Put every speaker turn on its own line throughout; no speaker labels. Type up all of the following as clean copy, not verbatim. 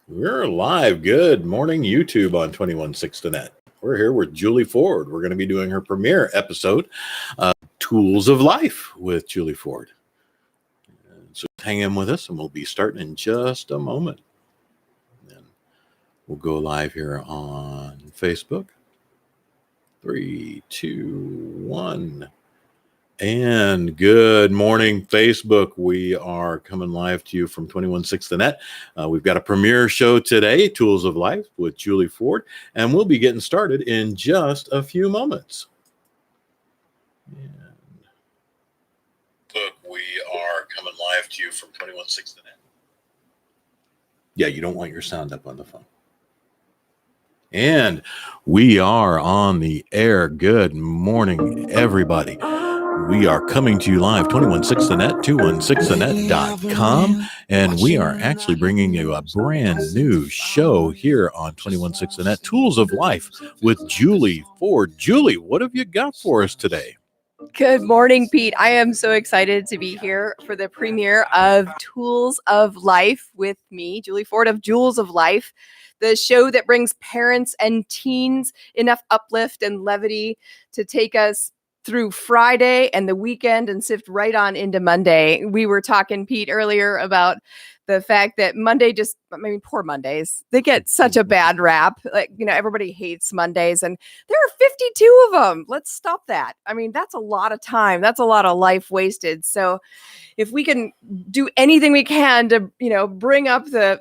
We're live. Good morning, YouTube on 216net. We're here with Julie Ford. We're going to be doing her premiere episode, Tools of Life with Julie Ford. So hang in with us, and we'll be starting in just a moment. And we'll go live here on Facebook. 3, 2, 1. And good morning, Facebook. We are coming live to you from 216net. We've got a premiere show today, Tools of Life with Julie Ford, and we'll be getting started in just a few moments. And we are coming live to you from 216net. Yeah, you don't want your sound up on the phone. And we are on the air. Good morning, everybody. We are coming to you live, 216net, 216net.com, and we are actually bringing you a brand new show here on 216net, Tools of Life with Julie Ford. Julie, what have you got for us today?
Good morning, Pete. I am so excited to be here for the premiere of Tools of Life with me, Julie Ford of Jewels of Life, the show that brings parents and teens enough uplift and levity to take us through Friday and the weekend and sift right on into Monday. We were talking, Pete, earlier about the fact that poor Mondays, they get such a bad rap. Everybody hates Mondays, and there are 52 of them. Let's stop that. I mean, that's a lot of time. That's a lot of life wasted. So if we can do anything we can to, bring up the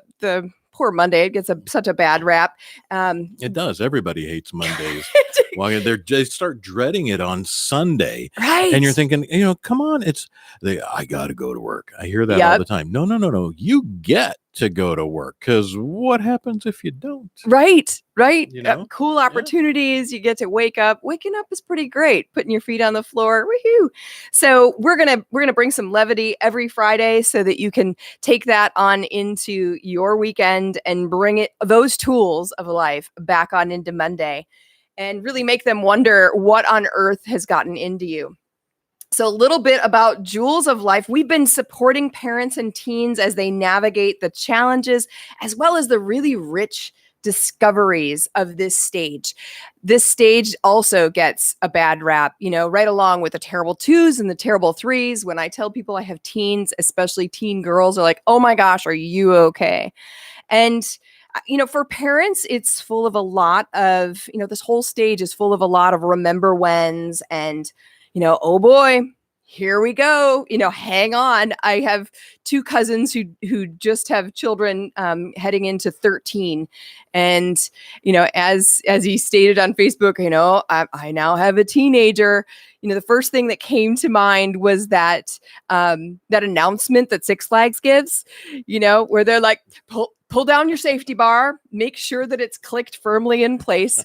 poor Monday, it gets such a bad rap.
It does. Everybody hates Mondays. Well, they start dreading it on Sunday.
Right.
And you're thinking, come on, I got to go to work. I hear that all the time. No. You get to go to work, because what happens if you don't?
Right. Cool opportunities. You get to wake up. Waking up is pretty great. Putting your feet on the floor. Woohoo. So we're gonna bring some levity every Friday so that you can take that on into your weekend and bring those tools of life back on into Monday and really make them wonder what on earth has gotten into you. So a little bit about Jewels of Life. We've been supporting parents and teens as they navigate the challenges as well as the really rich discoveries of this stage. This stage also gets a bad rap, right along with the terrible twos and the terrible threes. When I tell people I have teens, especially teen girls, are like, oh my gosh, are you okay? And for parents, it's full of a lot of, this whole stage is full of a lot of remember whens and, oh boy, here we go. Hang on. I have two cousins who just have children heading into 13. And, as he stated on Facebook, I now have a teenager. The first thing that came to mind was that announcement that Six Flags gives, where they're like, pull down your safety bar, make sure that it's clicked firmly in place.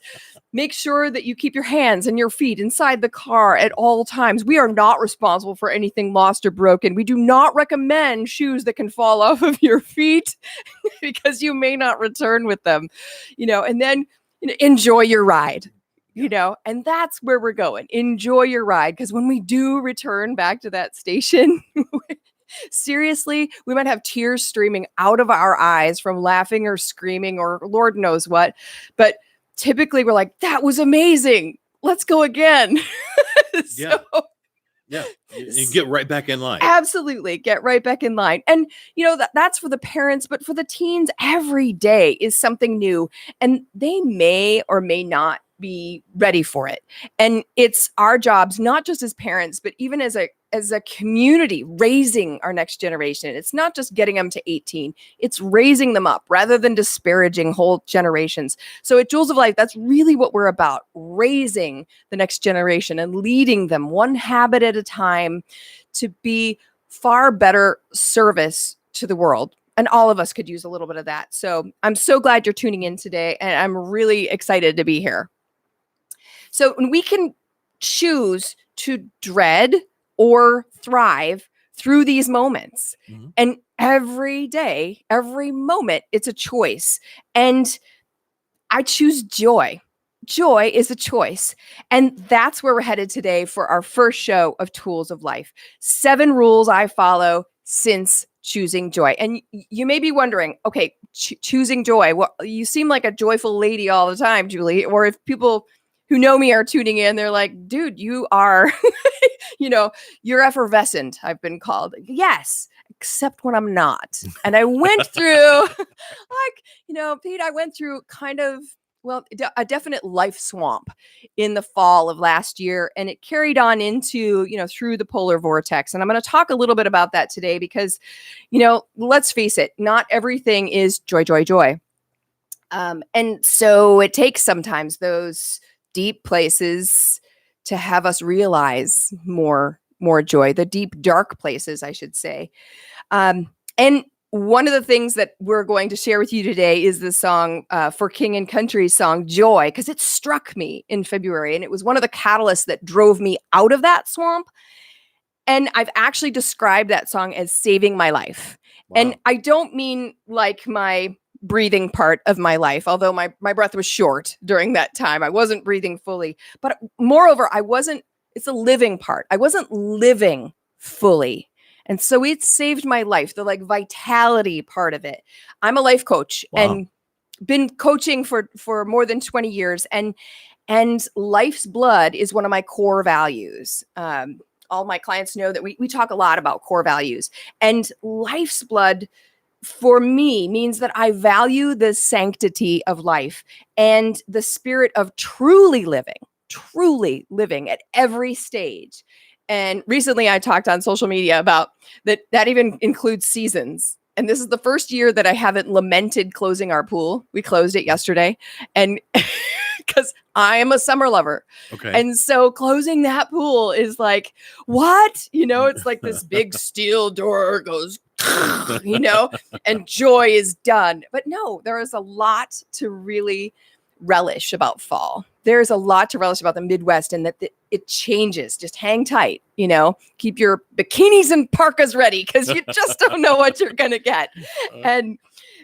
Make sure that you keep your hands and your feet inside the car at all times. We are not responsible for anything lost or broken. We do not recommend shoes that can fall off of your feet because you may not return with them, and then enjoy your ride, and that's where we're going. Enjoy your ride. Because when we do return back to that station, seriously, we might have tears streaming out of our eyes from laughing or screaming or Lord knows what. But typically we're like, that was amazing. Let's go again.
Yeah. You get right back in line.
Absolutely. Get right back in line. And, that's for the parents, but for the teens, every day is something new and they may or may not be ready for it. And it's our jobs, not just as parents, but even as a community, raising our next generation. It's not just getting them to 18, it's raising them up rather than disparaging whole generations. So at Jewels of Life, that's really what we're about, raising the next generation and leading them one habit at a time to be far better service to the world. And all of us could use a little bit of that. So I'm so glad you're tuning in today, and I'm really excited to be here. So we can choose to dread or thrive through these moments. Mm-hmm. And every day, every moment, it's a choice. And I choose joy. Joy is a choice. And that's where we're headed today for our first show of Tools of Life. 7 rules I follow since choosing joy. And you may be wondering, okay, choosing joy. Well, you seem like a joyful lady all the time, Julie. Or if people who know me are tuning in, they're like, dude, you are, you're effervescent, I've been called. Yes, except when I'm not. And I went through Pete, I went through kind of, a definite life swamp in the fall of last year, and it carried on into, through the polar vortex. And I'm going to talk a little bit about that today because, let's face it, not everything is joy, joy, joy. And so it takes sometimes those deep places to have us realize more joy, the deep, dark places, I should say. And one of the things that we're going to share with you today is the song for King and Country's song Joy, because it struck me in February, and it was one of the catalysts that drove me out of that swamp. And I've actually described that song as saving my life. Wow. And I don't mean like my breathing part of my life, although my breath was short during that time. I wasn't breathing fully. But moreover, it's a living part. I wasn't living fully. And so it saved my life, the vitality part of it. I'm a life coach. Wow. And been coaching for more than 20 years. And life's blood is one of my core values. All my clients know that we talk a lot about core values. And life's blood for me means that I value the sanctity of life and the spirit of truly living at every stage. And recently I talked on social media about that even includes seasons. And this is the first year that I haven't lamented closing our pool. We closed it yesterday. And because I am a summer lover. Okay. And so closing that pool is like, what? It's like this big steel door goes, and joy is done. But no, there is a lot to really relish about fall. There's a lot to relish about the Midwest, and that it changes. Just hang tight, keep your bikinis and parkas ready because you just don't know what you're going to get. And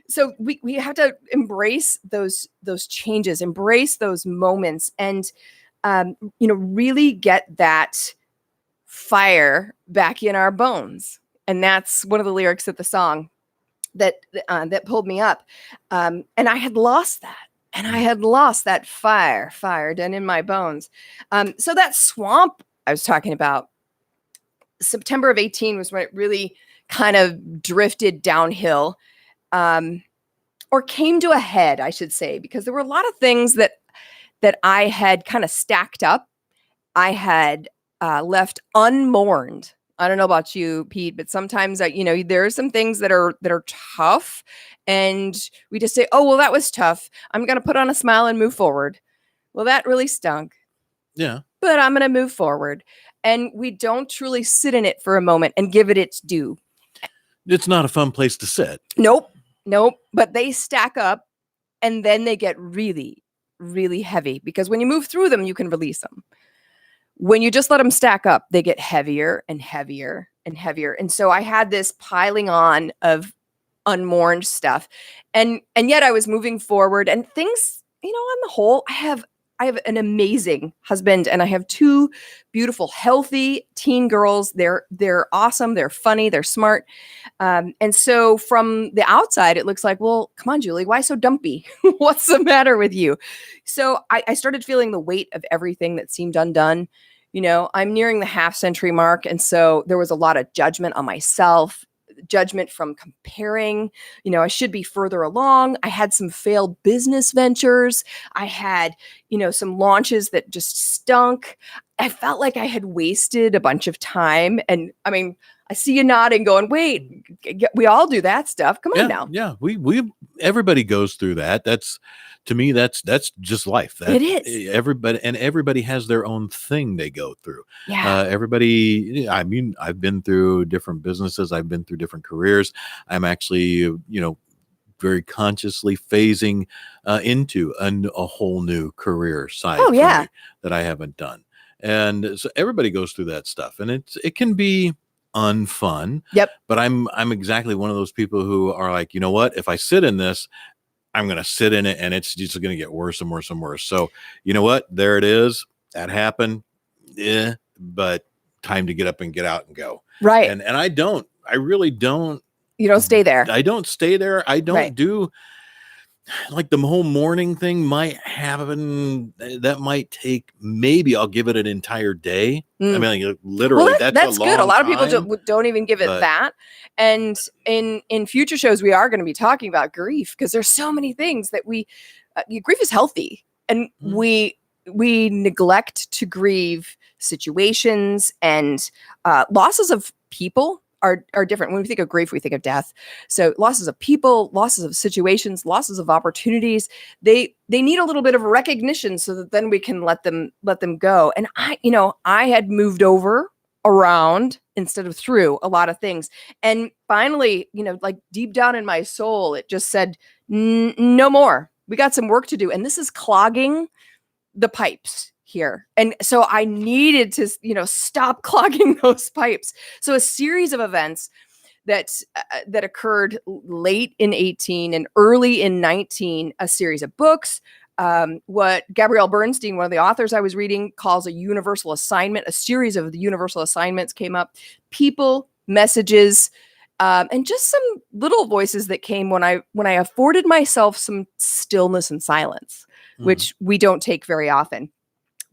so we have to embrace those changes, embrace those moments, and, really get that fire back in our bones. And that's one of the lyrics of the song that pulled me up. And I had lost that. And I had lost that fire down in my bones. So that swamp I was talking about, September of 18 was when it really kind of drifted downhill, or came to a head, I should say, because there were a lot of things that I had kind of stacked up. I had left unmourned. I don't know about you, Pete, but sometimes there are some things that are tough, and we just say, oh, well, that was tough. I'm going to put on a smile and move forward. Well, that really stunk. Yeah. But I'm going to move forward. And we don't truly sit in it for a moment and give it its due.
It's not a fun place to sit.
Nope. But they stack up, and then they get really, really heavy, because when you move through them, you can release them. When you just let them stack up, they get heavier and heavier and heavier. And so I had this piling on of unmourned stuff. And yet I was moving forward, and things, on the whole, I have an amazing husband, and I have two beautiful, healthy teen girls. They're awesome. They're funny. They're smart. And so from the outside, it looks like, well, come on, Julie, why so dumpy? What's the matter with you? So I started feeling the weight of everything that seemed undone. I'm nearing the half-century mark. And so there was a lot of judgment on myself, judgment from comparing. I should be further along. I had some failed business ventures. I had, some launches that just stunk. I felt like I had wasted a bunch of time. And I mean, I see you nodding, going, wait, we all do that stuff. Come on now.
Yeah. Everybody goes through that. To me, that's just life.
It is.
Everybody has their own thing they go through.
Yeah.
Everybody, I mean, I've been through different businesses. I've been through different careers. I'm actually, very consciously phasing into a whole new career side for me that I haven't done. And so everybody goes through that stuff, and it can be unfun.
Yep.
But I'm exactly one of those people who are like, you know what? If I sit in this, I'm going to sit in it, and it's just going to get worse and worse and worse. So you know what? There it is. That happened. But time to get up and get out and go.
Right.
And I really don't
You don't stay there.
I don't stay there. I don't
Right.
do like the whole mourning thing might happen. That might take, maybe I'll give it an entire day. I mean, like, literally,
Well, that's good. A lot of people don't even give it that. And in future shows, we are going to be talking about grief because there's so many things that grief is healthy, and we neglect to grieve situations and losses of people are different. When we think of grief, we think of death. So losses of people, losses of situations, losses of opportunities, they need a little bit of recognition so that then we can let them go. And I had moved around instead of through a lot of things. And finally, like deep down in my soul, it just said, no more. We got some work to do. And this is clogging the pipes here. And so I needed to, stop clogging those pipes. So a series of events that occurred late in 18 and early in 19, a series of books, what Gabrielle Bernstein, one of the authors I was reading, calls a universal assignment. A series of the universal assignments came up, people, messages, and just some little voices that came when I afforded myself some stillness and silence, which we don't take very often.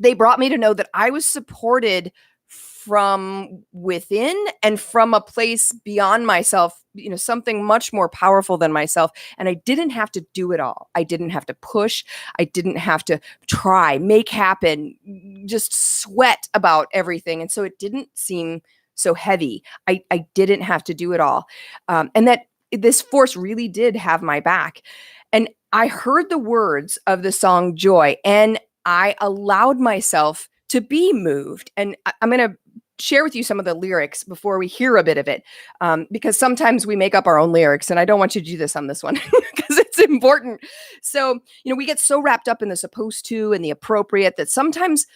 They brought me to know that I was supported from within and from a place beyond myself, something much more powerful than myself. And I didn't have to do it all. I didn't have to push. I didn't have to try, make happen, just sweat about everything. And so it didn't seem so heavy. I didn't have to do it all. And that this force really did have my back. And I heard the words of the song Joy, and I allowed myself to be moved. And I'm going to share with you some of the lyrics before we hear a bit of it, because sometimes we make up our own lyrics, and I don't want you to do this on this one because it's important. So, we get so wrapped up in the supposed to and the appropriate that sometimes,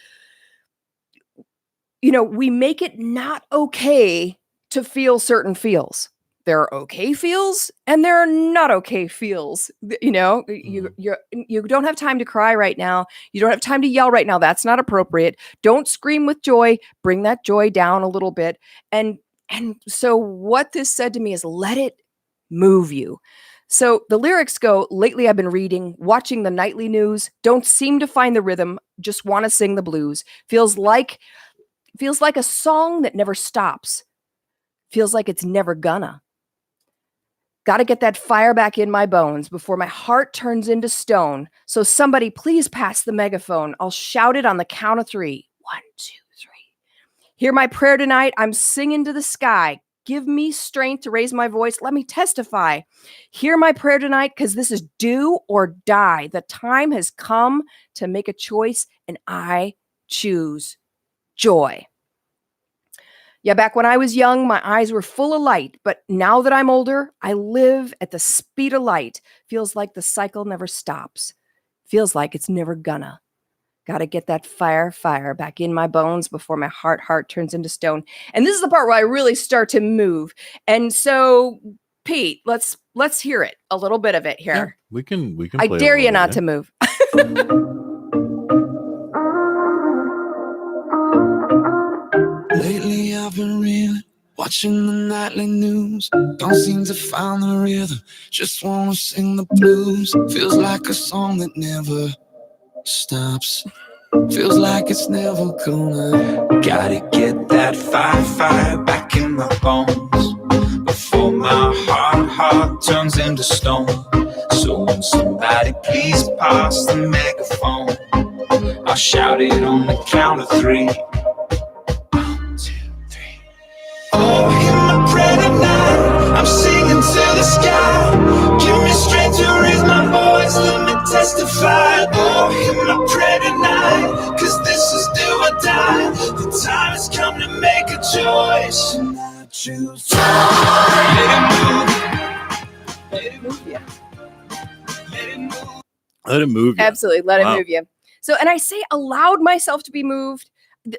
we make it not okay to feel certain feels. There are okay feels and there are not okay feels. You don't have time to cry right now. You don't have time to yell right now. That's not appropriate. Don't scream with joy. Bring that joy down a little bit. And so what this said to me is, let it move you. So the lyrics go, lately I've been reading, watching the nightly news, don't seem to find the rhythm, just want to sing the blues. Feels like a song that never stops. Feels like it's never gonna. Got to get that fire back in my bones before my heart turns into stone. So somebody please pass the megaphone. I'll shout it on the count of 3. 1, 2, 3. Hear my prayer tonight. I'm singing to the sky. Give me strength to raise my voice. Let me testify. Hear my prayer tonight, because this is do or die. The time has come to make a choice, and I choose joy. Yeah, back when I was young, my eyes were full of light, but now that I'm older, I live at the speed of light. Feels like the cycle never stops. Feels like it's never gonna. Got to get that fire back in my bones before my heart turns into stone. And this is the part where I really start to move. And so, Pete, let's hear it. A little bit of it here.
Yeah, we can.
I dare you not to move.
Lately I've been reeling, watching the nightly news. Don't seem to find the rhythm, just wanna sing the blues. Feels like a song that never stops. Feels like it's never gonna. Gotta get that fire back in my bones before my heart turns into stone. So when somebody please pass the megaphone, I'll shout it on the count of 3. Oh, hear my prayer tonight. I'm singing to the sky. Give me strength to raise my voice. Let me testify. Oh, hear my prayer tonight. 'Cause this is do or die. The time has come to make a choice. And I choose joy. Let it move you. Let it move.
Let it move you.
Absolutely. Let it move you. So, and I say allowed myself to be moved.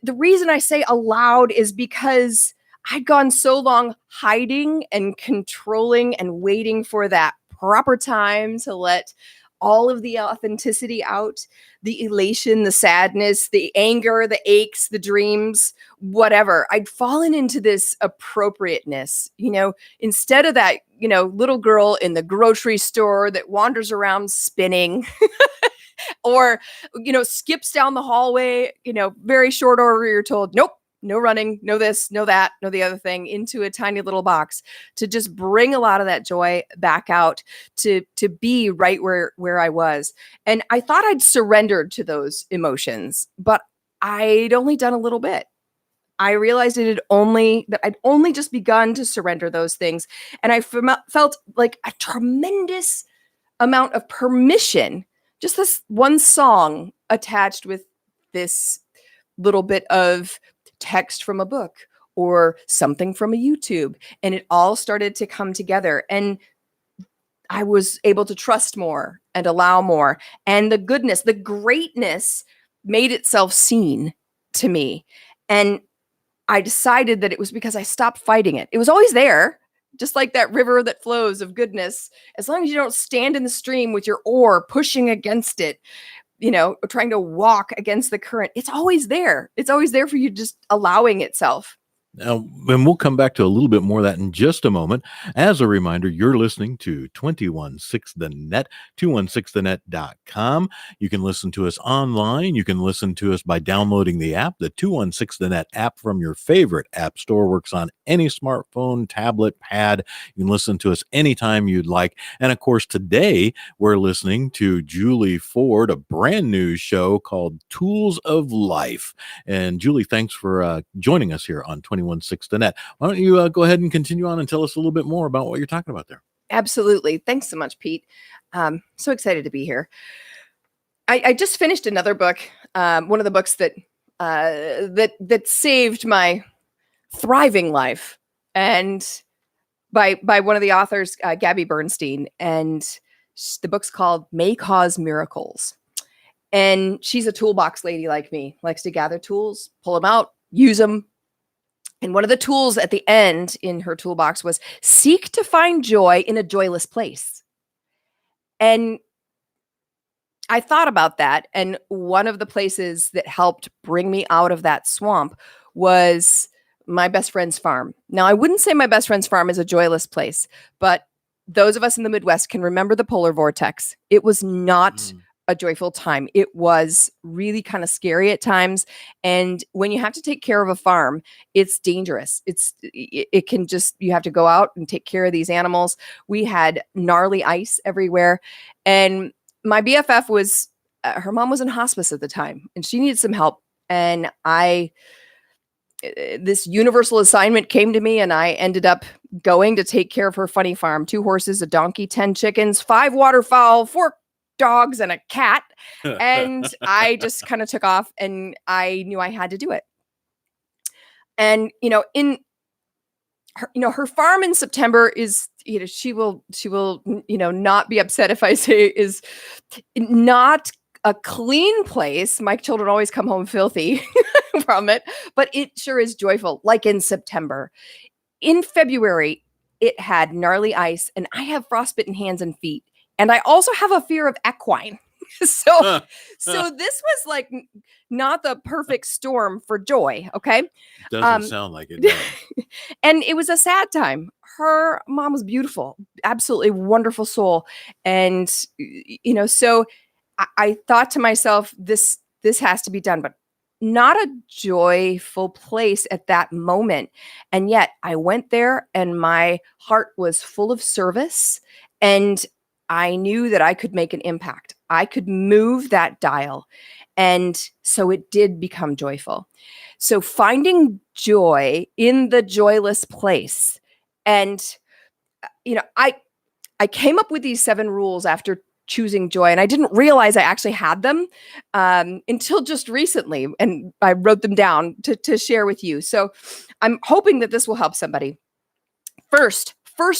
The reason I say allowed is because I'd gone so long hiding and controlling and waiting for that proper time to let all of the authenticity out, the elation, the sadness, the anger, the aches, the dreams, whatever. I'd fallen into this appropriateness, instead of that, little girl in the grocery store that wanders around spinning or, skips down the hallway, very short order. You're told, nope, no running, no this, no that, no the other thing, into a tiny little box, to just bring a lot of that joy back out, to be right where I was. And I thought I'd surrendered to those emotions, but I'd only done a little bit. I realized that I'd only just begun to surrender those things. And I felt like a tremendous amount of permission, just this one song attached with this little bit of text from a book or something from a YouTube. And it all started to come together. And I was able to trust more and allow more. And the goodness, the greatness made itself seen to me. And I decided that it was because I stopped fighting it. It was always there, just like that river that flows of goodness. As long as you don't stand in the stream with your oar pushing against it, trying to walk against the current, it's always there. It's always there for you, just allowing itself.
Now, and we'll come back to a little bit more of that in just a moment. As a reminder, you're listening to 216 The Net, 216thenet.com. You can listen to us online. You can listen to us by downloading the app. The 216 The Net app from your favorite app store works on any smartphone, tablet, pad. You can listen to us anytime you'd like. And of course, today we're listening to Julie Ford, a brand new show called Tools of Life. And Julie, thanks for joining us here on 216 The Net. Why don't you go ahead and continue on and tell us a little bit more about what you're talking about there?
Absolutely. Thanks so much, Pete. So excited to be here. I just finished another book, one of the books that saved my thriving life, and by one of the authors, Gabby Bernstein, and the book's called May Cause Miracles. And she's a toolbox lady like me, likes to gather tools, pull them out, use them. And one of the tools at the end in her toolbox was seek to find joy in a joyless place. And I thought about that. And one of the places that helped bring me out of that swamp was my best friend's farm. Now, I wouldn't say my best friend's farm is a joyless place, but those of us in the Midwest can remember the polar vortex. It was not a joyful time. It was really kind of scary at times. And when you have to take care of a farm, it's dangerous. It can just, you have to go out and take care of these animals. We had gnarly ice everywhere. And my BFF was, her mom was in hospice at the time and she needed some help. And this universal assignment came to me and I ended up going to take care of her funny farm. 2 horses, a donkey, 10 chickens, 5 waterfowl, 4 dogs and a cat. And I just kind of took off and I knew I had to do it. And, in her, her farm in September is, she will, not be upset if I say is not a clean place. My children always come home filthy from it, but it sure is joyful. Like in September. In February, it had gnarly ice and I have frostbitten hands and feet. And I also have a fear of equine. So this was like not the perfect storm for joy. Okay.
Doesn't sound like it. No.
And it was a sad time. Her mom was beautiful, absolutely wonderful soul. And, so I thought to myself, this has to be done, but not a joyful place at that moment. And yet I went there and my heart was full of service and I knew that I could make an impact. I could move that dial. And so it did become joyful. So finding joy in the joyless place. And, I came up with these 7 rules after choosing joy. And I didn't realize I actually had them until just recently. And I wrote them down to share with you. So I'm hoping that this will help somebody. First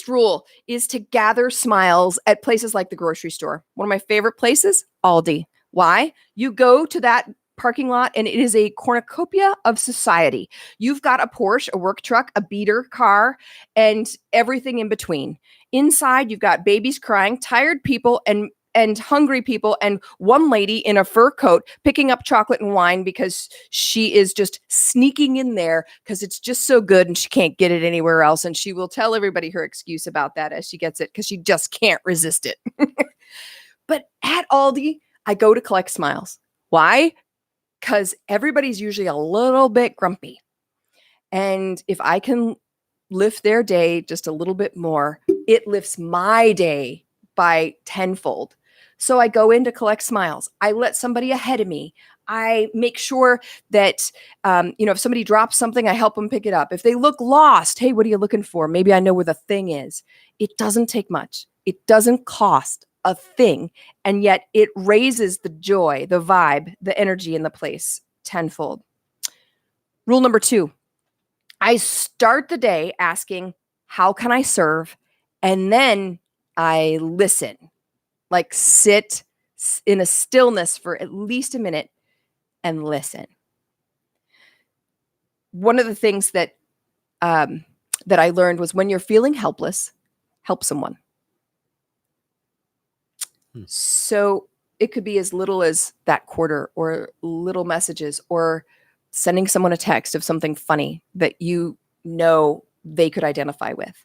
rule is to gather smiles at places like the grocery store. One of my favorite places, Aldi. Why? You go to that parking lot and it is a cornucopia of society. You've got a Porsche, a work truck, a beater car, and everything in between. Inside, you've got babies crying, tired people, and and hungry people, and one lady in a fur coat picking up chocolate and wine because she is just sneaking in there because it's just so good and she can't get it anywhere else. And she will tell everybody her excuse about that as she gets it because she just can't resist it. But at Aldi, I go to collect smiles. Why? Because everybody's usually a little bit grumpy. And if I can lift their day just a little bit more, it lifts my day by tenfold. So I go in to collect smiles. I let somebody ahead of me. I make sure that, if somebody drops something, I help them pick it up. If they look lost, hey, what are you looking for? Maybe I know where the thing is. It doesn't take much. It doesn't cost a thing. And yet it raises the joy, the vibe, the energy in the place tenfold. Rule number 2, I start the day asking, how can I serve? And then I listen, like sit in a stillness for at least a minute and listen. One of the things that I learned was when you're feeling helpless, help someone. So it could be as little as that quarter or little messages or sending someone a text of something funny that you know they could identify with.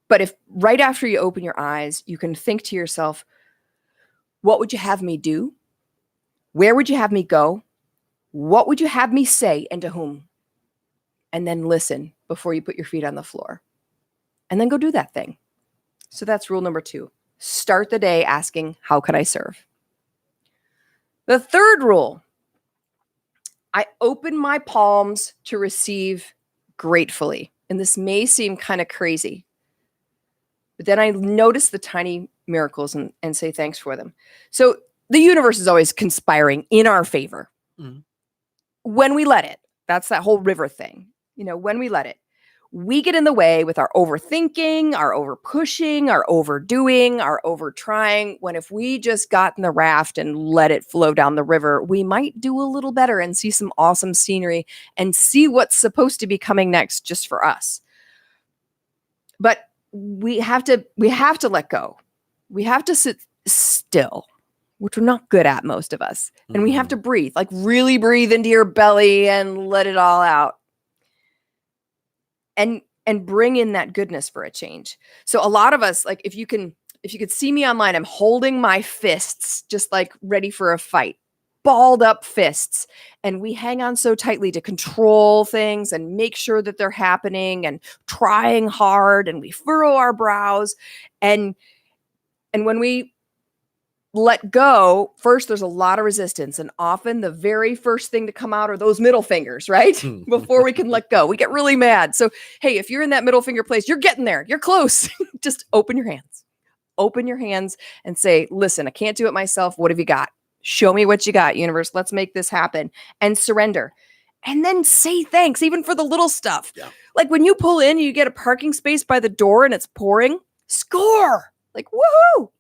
But if right after you open your eyes, you can think to yourself, what would you have me do? Where would you have me go? What would you have me say and to whom? And then listen before you put your feet on the floor. And then go do that thing. So that's rule number 2. Start the day asking, how can I serve? The third rule, I open my palms to receive gratefully. And this may seem kind of crazy, but then I notice the tiny miracles and say thanks for them. So the universe is always conspiring in our favor. Mm-hmm. When we let it, that's that whole river thing. When we let it, we get in the way with our overthinking, our over pushing, our overdoing, our over trying. When if we just got in the raft and let it flow down the river, we might do a little better and see some awesome scenery and see what's supposed to be coming next just for us. But we have to let go. We have to sit still, which we're not good at, most of us. And we have to breathe, like really breathe into your belly and let it all out. And bring in that goodness for a change. So a lot of us, like if you could see me online, I'm holding my fists just like ready for a fight, balled up fists. And we hang on so tightly to control things and make sure that they're happening and trying hard, and we furrow our brows. And when we let go, first, there's a lot of resistance. And often the very first thing to come out are those middle fingers, right? Before we can let go, we get really mad. So, hey, if you're in that middle finger place, you're getting there. You're close. Just open your hands. Open your hands and say, listen, I can't do it myself. What have you got? Show me what you got, universe. Let's make this happen. And surrender. And then say thanks, even for the little stuff. Yeah. Like when you pull in, you get a parking space by the door and it's pouring, score. Like, woohoo.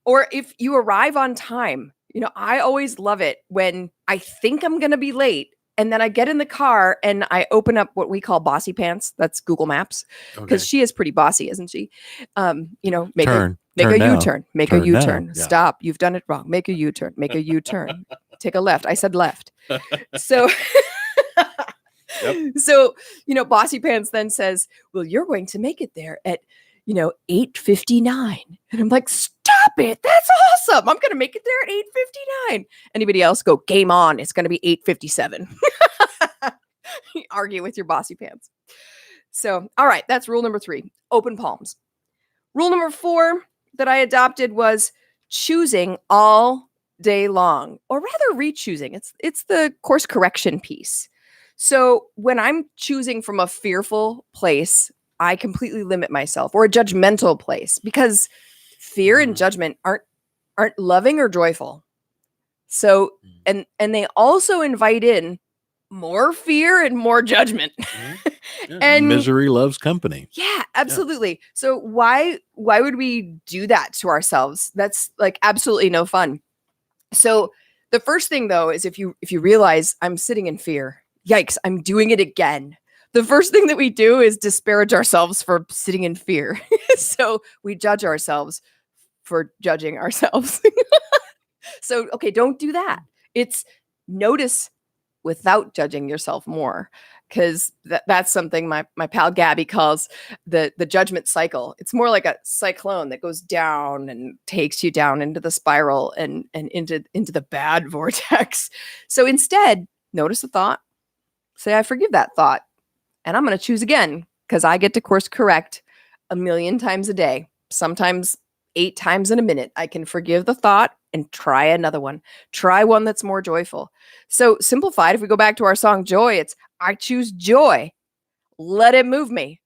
Or if you arrive on time, I always love it when I think I'm going to be late and then I get in the car and I open up what we call Bossy Pants. That's Google Maps because she is pretty bossy, isn't she? Make a U-turn, make a U-turn. Yeah. Stop. You've done it wrong. Make a U-turn, make a U-turn. Take a left. I said left. So, So, Bossy Pants then says, well, you're going to make it there at 8:59. And I'm like, stop it. That's awesome. I'm going to make it there at 8:59. Anybody else go, game on. It's going to be 8:57. Argue with your Bossy Pants. So, all right. That's rule number 3, open palms. Rule number 4 that I adopted was choosing all day long, or rather re-choosing. It's the course correction piece. So when I'm choosing from a fearful place, I completely limit myself, or a judgmental place, because fear and judgment aren't loving or joyful. So, and they also invite in more fear and more judgment.
Yeah,
and
misery loves company.
Yeah, absolutely. Yeah. So why would we do that to ourselves? That's like absolutely no fun. So the first thing though is if you realize I'm sitting in fear, yikes, I'm doing it again. The first thing that we do is disparage ourselves for sitting in fear. So we judge ourselves for judging ourselves. So, okay, don't do that. It's notice without judging yourself more, because that's something my pal Gabby calls the judgment cycle. It's more like a cyclone that goes down and takes you down into the spiral and into the bad vortex. So instead, notice the thought, say, I forgive that thought, and I'm going to choose again, because I get to course correct 1,000,000 times a day, sometimes 8 times in a minute. I can forgive the thought and try another one. Try one that's more joyful. So simplified, if we go back to our song Joy, it's I choose joy. Let it move me.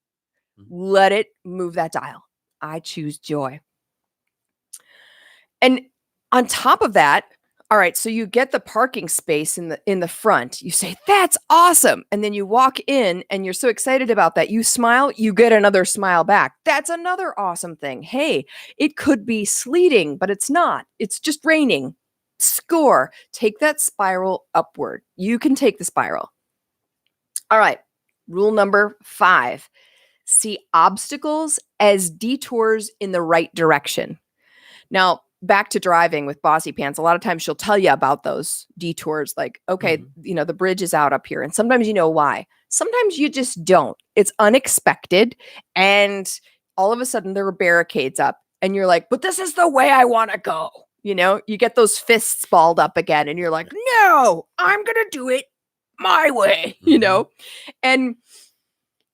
Let it move that dial. I choose joy. And on top of that, all right, so you get the parking space in the front. You say, that's awesome. And then you walk in and you're so excited about that. You smile, you get another smile back. That's another awesome thing. Hey, it could be sleeting, but it's not. It's just raining. Score. Take that spiral upward. You can take the spiral. All right, rule number 5. See obstacles as detours in the right direction. Now, back to driving with Bossy Pants, a lot of times she'll tell you about those detours, like, okay, the bridge is out up here. And sometimes you know why. Sometimes you just don't. It's unexpected. And all of a sudden there are barricades up and you're like, but this is the way I want to go. You get those fists balled up again and you're like, no, I'm going to do it my way, and,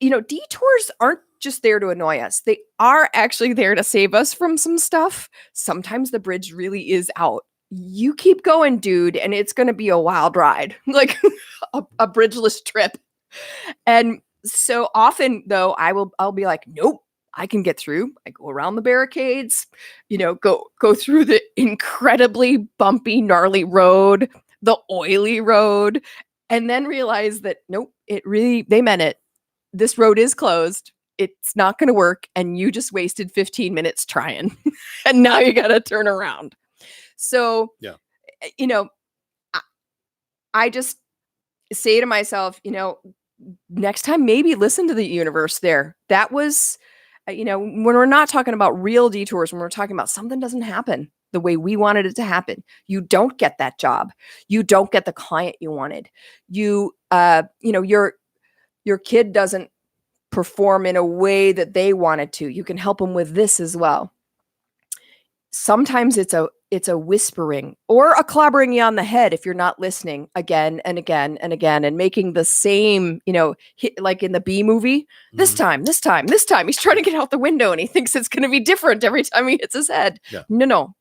detours aren't just there to annoy us. They are actually there to save us from some stuff. Sometimes the bridge really is out. You keep going, dude, and it's going to be a wild ride, like a bridgeless trip. And so often, though, I'll be like, nope, I can get through. I go around the barricades, go through the incredibly bumpy, gnarly road, the oily road, and then realize that, nope, they meant it. This road is closed. It's not going to work. And you just wasted 15 minutes trying. And now you got to turn around. So, yeah, I just say to myself, next time, maybe listen to the universe there. That was, when we're not talking about real detours, when we're talking about something doesn't happen the way we wanted it to happen. You don't get that job. You don't get the client you wanted. Your kid doesn't perform in a way that they wanted to. You can help them with this as well. Sometimes it's a whispering or a clobbering you on the head if you're not listening again and again and again and making the same, hit, like in the Bee movie, this time. He's trying to get out the window and he thinks it's going to be different every time he hits his head. Yeah. No.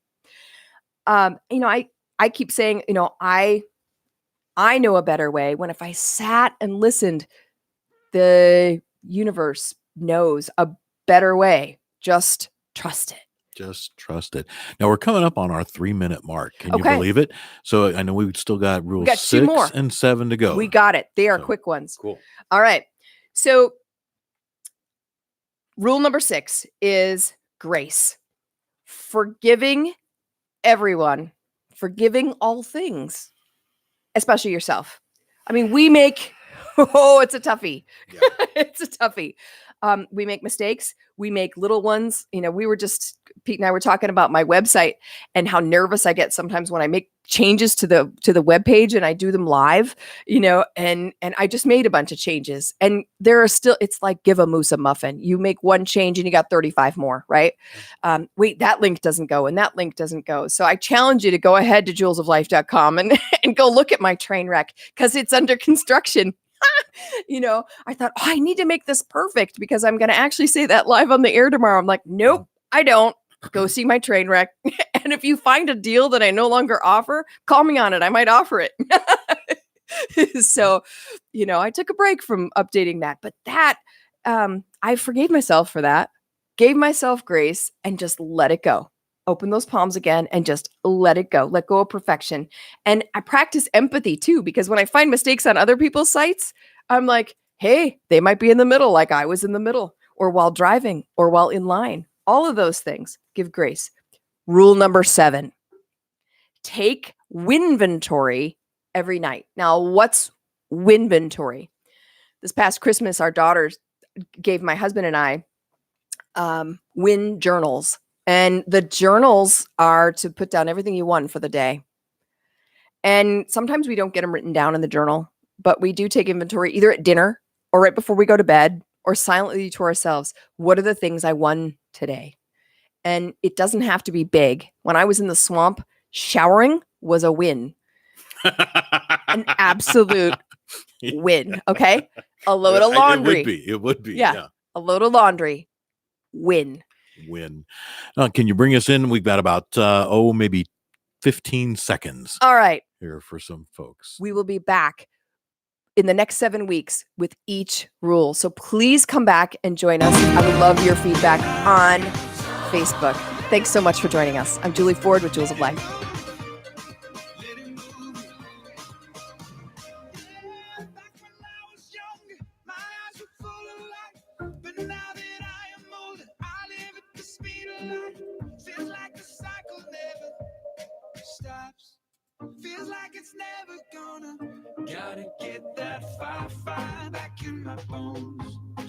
I keep saying, I know a better way. When if I sat and listened, the universe knows a better way. Just trust it.
Just trust it. Now we're coming up on our 3-minute mark. Can you believe it? So I know we've still got rules 6 and 7 to go.
We got it. They are quick ones.
Cool.
All right. So rule number 6 is grace. Forgiving everyone, forgiving all things, especially yourself. I mean, we make, it's a toughie. Yeah. It's a toughie. We make mistakes. We make little ones. Pete and I were talking about my website and how nervous I get sometimes when I make changes to the web page and I do them live, and I just made a bunch of changes and there are still, it's like give a moose a muffin. You make one change and you got 35 more, right? Wait, that link doesn't go and that link doesn't go. So I challenge you to go ahead to jewelsoflife.com and go look at my train wreck because it's under construction. I thought, I need to make this perfect because I'm going to actually say that live on the air tomorrow. I'm like, nope, I don't. Go see my train wreck. And if you find a deal that I no longer offer, call me on it. I might offer it. So, I took a break from updating that, but that, I forgave myself for that, gave myself grace and just let it go. Open those palms again and just let it go. Let go of perfection. And I practice empathy too, because when I find mistakes on other people's sites, I'm like, hey, they might be in the middle like I was in the middle, or while driving, or while in line. All of those things, give grace. Rule number 7, take winventory every night. Now, what's winventory? This past Christmas, our daughters gave my husband and I win journals. And the journals are to put down everything you won for the day. And sometimes we don't get them written down in the journal, but we do take inventory either at dinner or right before we go to bed or silently to ourselves. What are the things I won today? And it doesn't have to be big. When I was in the swamp, showering was a win. An absolute win. Okay. A load of laundry.
It would be.
Yeah. A load of laundry. Win.
Can you bring us in? We've got about, maybe 15 seconds.
All right.
Here for some folks.
We will be back in the next 7 weeks with each rule. So please come back and join us. I would love your feedback on Facebook. Thanks so much for joining us. I'm Julie Ford with Jewels of Life.
Feels like it's never gonna. Gotta get that fire back in my bones.